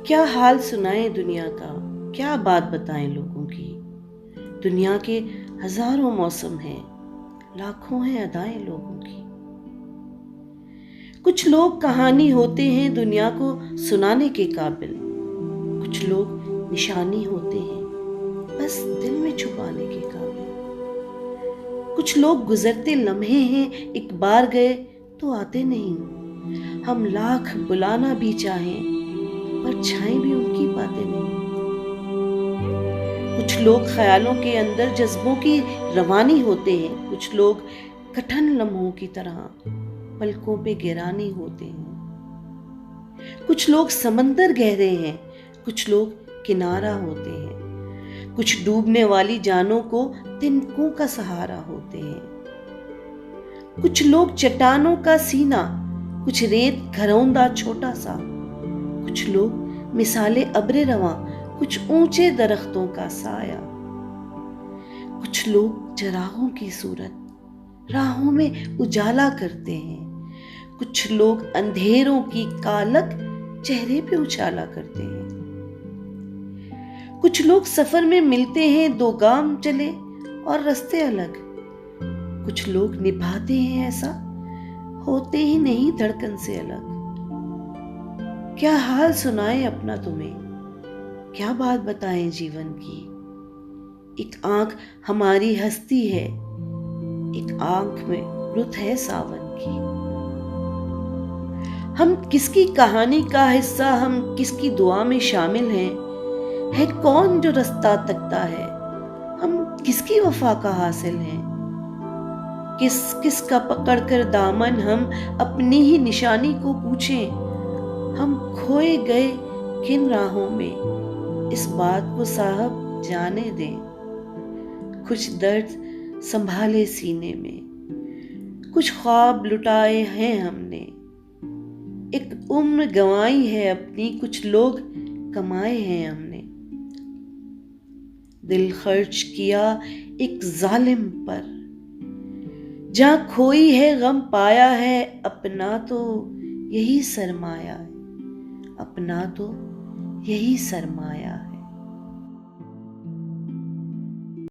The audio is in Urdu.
کیا حال سنائیں دنیا کا، کیا بات بتائیں لوگوں کی۔ دنیا کے ہزاروں موسم ہیں، لاکھوں ہیں ادائیں لوگوں کی۔ کچھ لوگ کہانی ہوتے ہیں دنیا کو سنانے کے قابل، کچھ لوگ نشانی ہوتے ہیں بس دل میں چھپانے کے قابل۔ کچھ لوگ گزرتے لمحے ہیں، ایک بار گئے تو آتے نہیں۔ ہم لاکھ بلانا بھی چاہیں پر چھائیں بھی ان کی پاتے نہیں۔ کچھ لوگ خیالوں کے اندر جذبوں کی روانی ہوتے ہیں، کچھ لوگ کٹھن لمحوں کی طرح پلکوں پہ گرانی ہوتے ہیں۔ کچھ لوگ سمندر گہرے ہیں، کچھ لوگ کنارہ ہوتے ہیں، کچھ ڈوبنے والی جانوں کو تنکوں کا سہارا ہوتے ہیں۔ کچھ لوگ چٹانوں کا سینہ، کچھ ریت گھروندہ چھوٹا سا، کچھ لوگ مثالے ابر رواں، کچھ اونچے درختوں کا سایہ۔ کچھ لوگ چراغوں کی صورت راہوں میں اجالا کرتے ہیں، کچھ لوگ اندھیروں کی کالک چہرے پہ اچھالا کرتے ہیں۔ کچھ لوگ سفر میں ملتے ہیں، دو گام چلے اور رستے الگ، کچھ لوگ نبھاتے ہیں ایسا ہوتے ہی نہیں دھڑکن سے الگ۔ کیا حال سنائیں اپنا تمہیں، کیا بات بتائیں جیون کی۔ ایک آنکھ ہماری ہستی ہے، ایک آنکھ میں رت ہے ساون کی۔ ہم کس کی کہانی کا حصہ، ہم کس کی دعا میں شامل ہیں، ہے کون جو رستہ تکتا ہے، ہم کس کی وفا کا حاصل ہیں۔ کس کا پکڑ کر دامن ہم اپنی ہی نشانی کو پوچھیں، ہم کھوئے گئے کن راہوں میں، اس بات کو صاحب جانے دیں۔ کچھ درد سنبھالے سینے میں، کچھ خواب لٹائے ہیں ہم نے، ایک عمر گنوائی ہے اپنی، کچھ لوگ کمائے ہیں ہم نے۔ دل خرچ کیا ایک ظالم پر، جہاں کھوئی ہے غم پایا ہے، اپنا تو یہی سرمایہ ہے، اپنا تو یہی سرمایہ ہے۔